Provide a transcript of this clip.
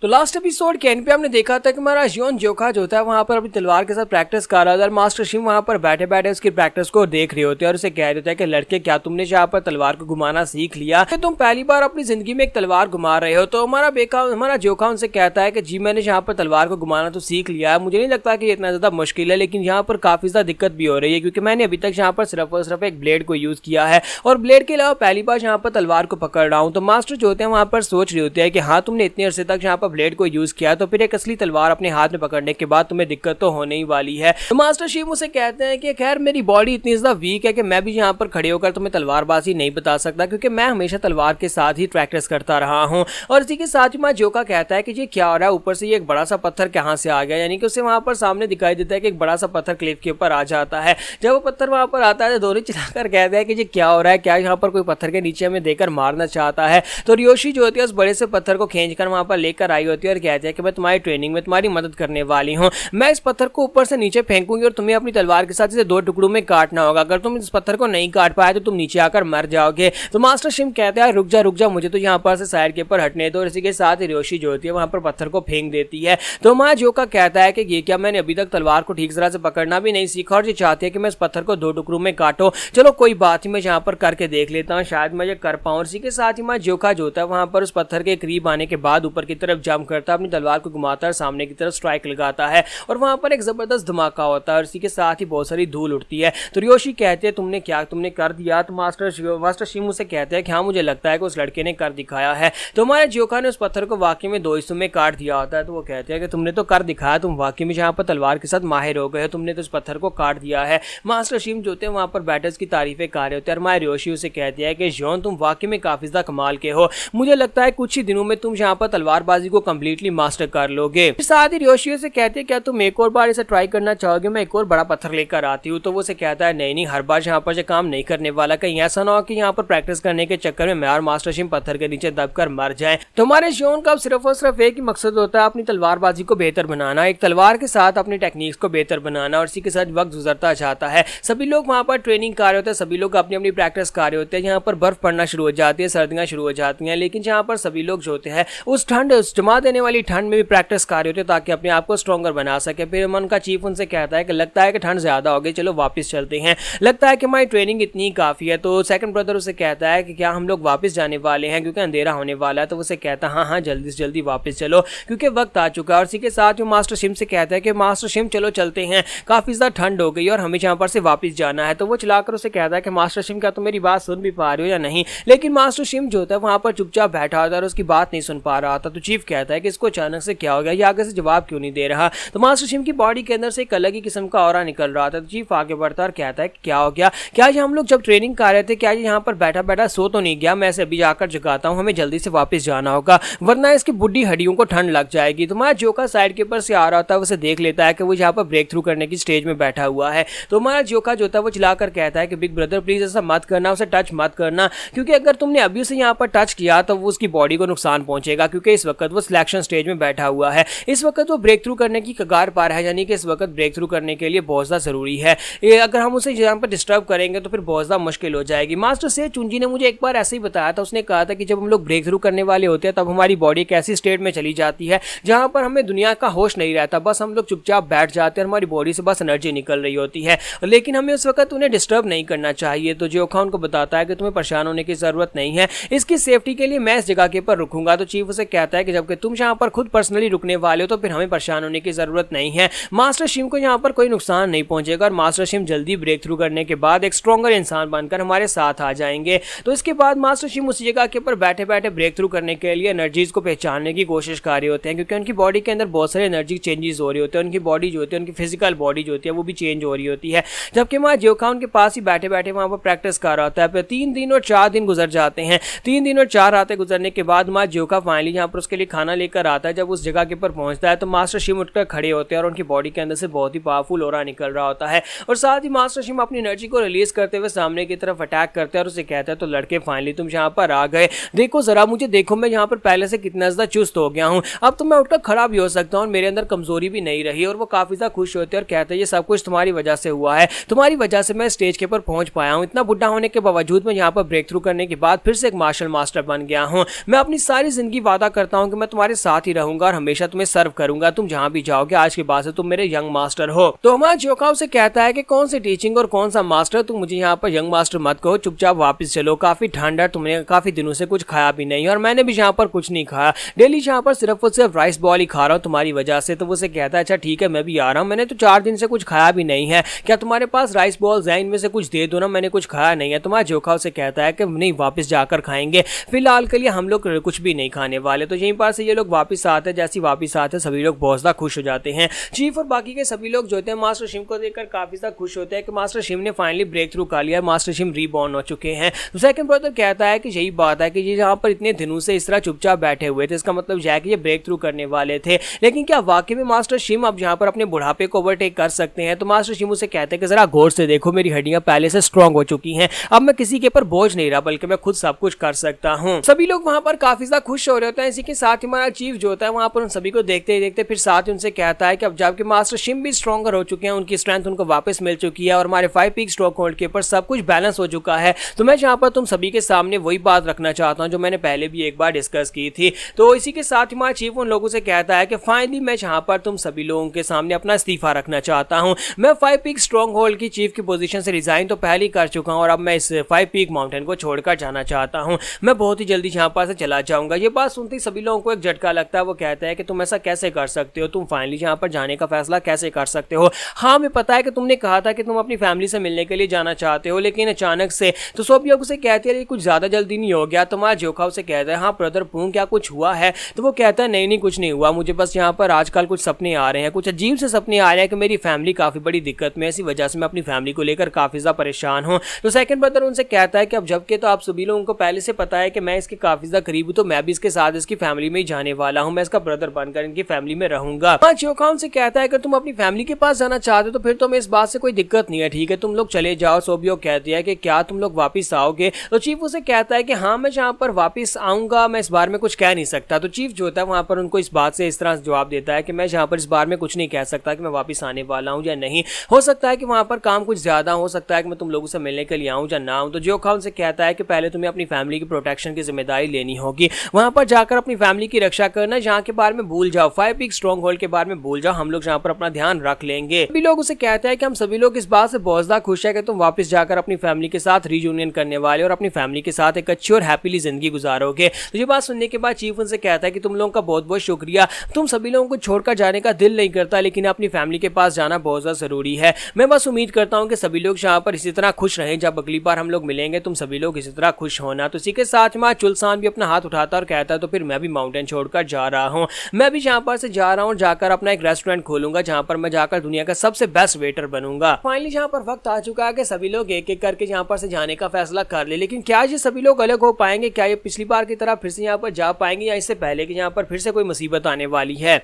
तो last episode के and पे हमने देखा था कि हमारा जियोन जोखा जो था वहां पर अपनी तलवार के साथ प्रैक्टिस कर रहा था और मास्टर शिम वहां पर बैठे बैठे उसकी प्रैक्टिस को देख रहे होते हैं और उसे कह रहे थे कि लड़के क्या तुमने यहाँ पर तलवार को घुमाना सीख लिया कि तुम पहली बार अपनी जिंदगी में एक तलवार घुमा रहे हो। तो हमारा जोखा उनसे कहता है कि जी मैंने यहाँ पर तलवार को घुमाना तो सीख लिया है, मुझे नहीं लगता कि इतना ज्यादा मुश्किल है, लेकिन यहाँ पर काफी ज्यादा दिक्कत भी हो रही है क्योंकि मैंने अभी तक यहाँ पर सिर्फ और सिर्फ एक ब्लेड को यूज किया है और ब्लेड के अलावा पहली बार यहाँ पर तलवार को पकड़ रहा हूँ। तो मास्टर जो होते हैं वहां पर सोच रहे होते हैं कि हाँ तुमने इतने अरसे तक यहाँ पर ब्लेड को यूज किया तो फिर एक असली तलवार अपने हाथ में पकड़ने के बाद तुम्हें दिक्कत तो होने ही वाली है। तो मास्टर शिम उसे कहते हैं कि खैर मेरी बॉडी इतनी ज्यादा वीक है कि मैं भी यहाँ पर खड़े होकर तुम्हें तलवारबाजी नहीं बता सकता क्योंकि मैं हमेशा तलवार के साथ ही प्रैक्टिस करता रहा हूँ। और इसी के साथ ही जोका कहता है कि ये क्या हो रहा है, ऊपर से ये एक बड़ा सा पत्थर कहाँ से आ गया, यानी कि उसे वहां पर सामने दिखाई देता है कि एक बड़ा सा पत्थर क्लिफ के ऊपर आ जाता है। जब वो पत्थर वहां पर आता है तो दोनों चिल्लाकर कहते हैं कि ये क्या हो रहा है, क्या यहाँ पर कोई पत्थर के नीचे हमें देकर मारना चाहता है। तो रियोशी जो होती है उस बड़े से पत्थर को खींचकर वहां पर लेकर आई होती है और कहती है कि मैं तुम्हारी ट्रेनिंग में तुम्हारी मदद करने वाली हूँ। मैं इस पत्थर को ऊपर से नीचे फेंकूंगी और तुम्हें अपनी तलवार के साथ इसे दो टुकड़ों में काटना होगा। अगर तुम इस पत्थर को नहीं काट पाए तो तुम नीचे आकर मर जाओगे। तो मास्टर शिम कहते हैं रुक जा मुझे तो यहाँ पर से साइड के ऊपर हटने दो। इसी के साथ रियोशी जो होती है वहां पर पत्थर को फेंक देती है। तो जोका कहता है कि ये क्या, मैंने अभी तक तलवार को ठीक तरह से पकड़ना भी नहीं सीखा और ये चाहती है कि मैं इस पत्थर को दो टुकड़ों में काटो। चलो कोई बात नहीं, मैं यहाँ पर करके देख लेता हूँ, शायद मैं ये कर पाऊँ। इसी के साथ ही जोका जो होता है वहां पर उस पत्थर के करीब आने के बाद ऊपर की तरफ जंप करता है, अपनी तलवार को घुमाता है, सामने की तरफ स्ट्राइक लगाता है और वहां पर एक जबरदस्त धमाका होता है और इसी के साथ ही बहुत सारी धूल उठती है। तो रियोशी कहते हैं तुमने कर दिया। तो मास्टर शिम उसे कहते हैं कि हाँ मुझे लगता है कि उस लड़के ने कर दिखाया है। तो हमारे जोका ने उस पत्थर को वाकई में दो हिस्सों में काट दिया होता है। तो वो कहते हैं कि तुमने तो कर दिखाया, तुम वाकई में जहाँ पर तलवार के साथ माहिर हो गए हो, तुमने तो इस पत्थर को काट दिया है। मास्टर शिम जो होते हैं वहां पर बैटर्स की तारीफें कर रहे होते हैं और हमारे रियोशी उसे कहती है कि जियोन तुम वाकई में काफी ज्यादा कमाल के हो, मुझे लगता है कुछ ही दिनों में तुम यहाँ पर तलवारबाजी को कंप्लीटली मास्टर कर लोगे। साथ ही रियोशी से कहते हैं क्या तुम एक और बार इसे ट्राई करना चाहोगे, मैं एक और बड़ा पत्थर लेकर आती हूँ। तो वो से कहता है नहीं हर बार यहाँ पर काम नहीं करने वाला, कहीं ऐसा ना हो कि यहाँ पर प्रैक्टिस करने के चक्कर में मैं और मास्टर शिम पत्थर के नीचे दबकर मर जाए। तो हमारे जियोन का सिर्फ और सिर्फ एक ही मकसद होता है अपनी तलवारबाजी को बेहतर बनाना, एक तलवार के साथ अपनी टेक्निक्स को बेहतर बनाना और इसी के साथ वक्त गुजरता जाता है। सभी लोग वहां पर ट्रेनिंग कर रहे होते हैं, सभी लोग अपनी अपनी प्रैक्टिस कर रहे होते हैं। यहाँ पर बर्फ पड़ना शुरू हो जाती है, सर्दियां शुरू हो जाती हैं, लेकिन यहाँ पर सभी लोग जो होते हैं उस जमा देने वाली ठंड में भी प्रैक्टिस कर रहे होते हैं ताकि अपने आप को स्ट्रॉन्गर बना सके। फिर मन का चीफ उनसे कहता है कि लगता है कि ठंड ज्यादा हो गई, चलो वापस चलते हैं, लगता है कि हमारी ट्रेनिंग इतनी काफी है। तो सेकंड ब्रदर उसे कहता है कि क्या हम लोग वापस जाने वाले हैं क्योंकि अंधेरा होने वाला है। तो उसे कहता है हाँ जल्दी से जल्दी वापस चलो क्योंकि वक्त आ चुका है। और इसी के साथ मास्टर शिम से कहता है कि मास्टर शिम चलो चलते हैं, काफी ज्यादा ठंड हो गई और हमें यहाँ पर से वापस जाना है। तो वो चलाकर उसे कहता है कि मास्टर शिम क्या तुम मेरी बात सुन भी पा रहे हो या नहीं, लेकिन मास्टर शिम जो होता है वहां पर चुपचाप बैठा होता है और उसकी बात नहीं सुन पा रहा था। तो चीफ कहता है कि इसको अचानक से क्या हो गया, ये आगे से जवाब क्यों नहीं दे रहा। तो मास्टर शिम की बॉडी के अंदर से एक अलग ही किस्म का ऑरा निकल रहा था। तो चीफ आगे बढ़ता और कहता है कि क्या हो गया, क्या ये हम लोग जब ट्रेनिंग कर रहे थे क्या ये यहाँ पर बैठा बैठा सो तो नहीं गया, मैं इसे अभी जाकर जगाता हूँ, हमें जल्दी से वापस जाना होगा वरना इसकी बुढ़ी हड्डियों को ठंड लग जाएगी। तो हमारा जोका साइड के ऊपर से आ रहा था, उसे देख लेता है कि वो यहाँ पर ब्रेक थ्रू करने की स्टेज में बैठा हुआ है। तो हमारा जोका जो था वो चिल्लाकर कहता है कि बिग ब्रदर प्लीज ऐसा मत करना, उसे टच मत करना क्योंकि अगर तुमने अभी उसे यहाँ पर टच किया तो वो उसकी बॉडी को नुकसान पहुंचेगा क्योंकि इस वक्त वो सिलेक्शन स्टेज में बैठा हुआ है। इस वक्त वो ब्रेक थ्रू करने की कगार पर है, यानी कि इस वक्त ब्रेक थ्रू करने के लिए बहुत ज़्यादा जरूरी है। अगर हम उसे यहाँ पर डिस्टर्ब करेंगे तो फिर बहुत ज़्यादा मुश्किल हो जाएगी। मास्टर से चुंजी ने मुझे एक बार ऐसे ही बताया था, उसने कहा था कि जब हम लोग ब्रेक थ्रू करने वाले होते हैं तब हमारी बॉडी एक ऐसी स्टेट में चली जाती है जहाँ पर हमें दुनिया का होश नहीं रहता, बस हम लोग चुपचाप बैठ जाते हैं, हमारी बॉडी से बस एनर्जी निकल रही होती है, लेकिन हमें उस वक्त उन्हें डिस्टर्ब नहीं करना चाहिए। तो जोखा उनको बताता है कि तुम्हें परेशान होने की जरूरत नहीं है, इसकी सेफ्टी के लिए मैं इस जगह के पर रुकूंगा। तो चीफ उसे कहता है कि जबकि तुम यहाँ पर खुद पर्सनली रुकने वाले हो तो फिर हमें परेशान होने की जरूरत नहीं है, मास्टर शिम को यहाँ पर कोई नुकसान नहीं पहुंचेगा और मास्टर शिम जल्दी ब्रेक थ्रू करने के बाद एक स्ट्रॉन्गर इंसान बनकर हमारे साथ आ जाएंगे। तो इसके बाद मास्टर शिम उसी जगह के ऊपर बैठे बैठे ब्रेक थ्रू करने के लिए एनर्जीज को पहचानने की कोशिश कर रहे होते हैं क्योंकि उनकी बॉडी के अंदर बहुत सारे एनर्जी चेंजेस हो रहे होते हैं, उनकी बॉडी जो होती है, उनकी फिजिकल बॉडी जो होती है वो भी चेंज हो रही होती है। जबकि हमारा जोखा उनके पास ही बैठे बैठे वहां पर प्रैक्टिस कर रहा होता है। 3 दिन और 4 दिन गुजर जाते हैं। 3 दिन और 4 रातें गुजरने के बाद हमारा जोखा फाइनली यहाँ पर उसके लिए खाना लेकर आता है। जब उस जगह के ऊपर पहुंचता है तो मास्टर शिम उठकर खड़े होते हैं और उनकी बॉडी के अंदर से बहुत ही पावरफुल ऑरा निकल रहा होता है और साथ ही मास्टर शिम अपनी एनर्जी को रिलीज करते हुए सामने की तरफ अटैक करते हैं और उसे कहता है तो लड़के फाइनली तुम यहाँ पर आ गए, देखो जरा मुझे देखो, मैं यहाँ पर पहले से कितना ज्यादा चुस्त हो गया हूँ, अब तो मैं उठकर खड़ा भी हो सकता हूँ, मेरे अंदर कमजोरी भी नहीं रही। और वो काफी ज्यादा खुश होते हैं और कहते हैं ये सब कुछ तुम्हारी वजह से हुआ है, तुम्हारी वजह से मैं स्टेज के ऊपर पहुंच पाया हूँ, इतना बुढ़ा होने के बावजूद मैं यहाँ पर ब्रेक थ्रू करने के बाद फिर से एक मार्शल मास्टर बन गया हूँ। मैं अपनी सारी जिंदगी वादा करता हूँ कि मैं तुम्हारे साथ ही रहूंगा और हमेशा तुम्हें सर्व करूंगा, तुम जहां भी जाओगे, आज के बाद से तुम मेरे यंग मास्टर हो। तो हमारा जोकाओ से कहता है कि कौन सी टीचिंग और कौन सा मास्टर, तुम मुझे यहाँ पर यंग मास्टर मत कहो, चुपचाप वापस चलो, काफी ठंड है, तुमने काफी दिनों से कुछ खाया भी नहीं और मैंने भी यहाँ पर कुछ नहीं खाया, डेली यहाँ पर सिर्फ और सिर्फ राइस बॉल ही खा रहा हूँ तुम्हारी वजह से। तो वो से कहता है अच्छा ठीक है मैं भी आ रहा हूँ, मैंने तो 4 दिन से कुछ खाया भी नहीं है, क्या तुम्हारे पास राइस बॉल्स हैं, इनमें से कुछ दे दो ना, मैंने कुछ खाया नहीं है। तुम्हारा जोकाओ से कहता है कि नहीं वापस जाकर खाएंगे, फिलहाल के लिए हम लोग कुछ भी नहीं खाने वाले। तो यहीं पर से ये लोग वापस आते हैं, जैसे वापस आते हैं सभी लोग बहुत ज्यादा खुश हो जाते हैं। चीफ और बाकी के सभी लोग जो होते हैं मास्टर शिम को देखकर काफी ज्यादा खुश होते हैं कि मास्टर शिम ने फाइनली ब्रेक थ्रू कर लिया, मास्टर शिम रीबॉर्न हो चुके हैं। तो सेकंड ब्रदर कहता है कि यही बात है कि ये यहाँ पर इतने दिनों से इस तरह चुपचाप बैठे हुए थे, इसका मतलब यह है कि ये ब्रेक थ्रू करने वाले थे, लेकिन क्या वाकई में मास्टर शिम अब यहाँ पर अपने बुढ़ापे को ओवरटेक कर सकते हैं? तो मास्टर शिम उसे कहते हैं कि जरा गौर से देखो, मेरी हड्डियां पहले से स्ट्रांग हो चुकी हैं, अब मैं किसी के ऊपर बोझ नहीं रहा, बल्कि मैं खुद सब कुछ कर सकता हूँ। सभी लोग वहां पर काफी ज्यादा खुश हो रहे होते हैं। इसी के साथ ही हमारा चीफ जो होता है वहां पर उन सभी को देखते ही देखते फिर साथ ही उनसे कहता है कि अब जबकि मास्टर शिम भी स्ट्रॉन्गर हो चुके हैं, उनकी स्ट्रेंथ उनको वापस मिल चुकी है और हमारे 5 पीक स्ट्रोक होल्ड के ऊपर सब कुछ बैलेंस हो चुका है, तो मैं यहाँ पर तुम सभी के सामने वही बात रखना चाहता हूँ जो मैंने पहले भी एक बार डिस्कस की थी। तो इसी के साथ ही हमारा चीफ उन लोगों से कहता है कि फाइनली मैं यहाँ पर तुम सभी लोगों के सामने अपना इस्तीफा रखना चाहता हूँ, मैं 5 पीक स्ट्रॉन्ग होल्ड की चीफ की पोजीशन से रिजाइन तो पहले ही कर चुका हूँ और अब मैं इस 5 पीक माउंटेन को छोड़कर जाना चाहता हूँ, मैं बहुत ही जल्दी यहाँ पर से चला जाऊंगा। ये बात सुनते ही सभी लोगों को एक झटका लगता है, वो कहता है कि तुम ऐसा कैसे कर सकते हो, तुम फाइनली यहाँ पर जाने का फैसला कैसे कर सकते हो? हाँ मैं पता है कि तुमने कहा था कि तुम अपनी फैमिली से मिलने के लिए जाना चाहते हो, लेकिन अचानक से। तो सब लोग उसे कहते हैं कुछ ज्यादा जल्दी नहीं हो गया? तुम्हारा जोकाओ से कहता है हाँ ब्रदर पूंग क्या कुछ हुआ है? तो वो कहता है नहीं कुछ नहीं हुआ, मुझे बस यहाँ पर आजकल कुछ सपने आ रहे हैं, कुछ अजीब से सपने आ रहे हैं कि मेरी फैमिली काफी बड़ी दिक्कत में, इसी वजह से मैं अपनी फैमिली को लेकर काफी ज्यादा परेशान हूँ। तो सेकंड ब्रदर उनसे कहता है कि अब जबकि तो आप सभी लोगों को पहले से पता है कि मैं इसके काफी ज्यादा करीब हूँ, तो मैं भी इसके साथ इसकी फैमिली में ही जाने वाला हूँ, मैं इसका ब्रदर बनकर इनकी फैमिली में रहूंगा। जोकाओ से कहता है कि तुम अपनी फैमिली के पास जाना चाहते हो तो फिर तो हमें इस बात से कोई दिक्कत नहीं है, ठीक है तुम लोग चले जाओ। सोबियो कहती है कि क्या तुम लोग वापस आओगे? तो चीफ उसे कहता है कि हाँ मैं यहाँ पर वापस आऊंगा, मैं इस बार में कुछ कह नहीं सकता। तो चीफ जो होता है वहां पर उनको इस बात से इस तरह जवाब देता है कि मैं यहाँ पर इस बार में कुछ नहीं कह सकता कि मैं वापस आने वाला हूँ या नहीं, हो सकता है कि वहां पर काम कुछ ज्यादा हो सकता है कि मैं तुम लोगों से मिलने के लिए आऊँ या ना आऊँ। तो जोकाओ से कहता है कि पहले तुम्हें अपनी फैमिली की प्रोटेक्शन की जिम्मेदारी लेनी होगी, वहां पर जाकर अपनी फैमिली की रक्षा करना, यहाँ के बारे में भूल जाओ, 5 पीक स्ट्रॉन्ग होल्ड के बारे में भूल जाओ, हम लोग यहाँ पर अपना ध्यान रख लेंगे। सभी लोग उसे कहते हैं कि हम सभी लोग इस बात से बहुत ज्यादा खुश है कि तुम वापस जाकर अपनी फैमिली के साथ रीयूनियन करने वाले और अपनी फैमिली के साथ एक अच्छी और हैप्पीली जिंदगी गुजारोगे। तो ये बात सुनने के बाद चीफ उनसे कहता है कि तुम लोगों का बहुत बहुत शुक्रिया, तुम सभी लोगों को छोड़कर जाने का दिल नहीं करता, लेकिन अपनी फैमिली के पास जाना बहुत ज्यादा जरूरी है। मैं बस उम्मीद करता हूँ कि सभी लोग यहाँ पर इसी तरह खुश रहें, जब अगली बार हम लोग मिलेंगे तुम सभी लोग इसी तरह खुश होना। तो इसी के साथ में चुलसान भी अपना हाथ उठाता और कहता है तो फिर मैं भी माउंटेन छोड़कर जा रहा हूँ, मैं भी यहाँ पर से जा रहा हूँ, जाकर अपना एक रेस्टोरेंट खोलूंगा जहाँ पर मैं जाकर दुनिया का सबसे बेस्ट वेटर बनूंगा। फाइनली यहाँ पर वक्त आ चुका है कि सभी लोग एक एक करके यहाँ पर से जाने का फैसला कर ले, लेकिन क्या ये सभी लोग अलग हो पाएंगे? क्या ये पिछली बार की तरह फिर से यहाँ पर जा पाएंगे या इससे पहले कि यहाँ पर फिर से कोई मुसीबत आने वाली है?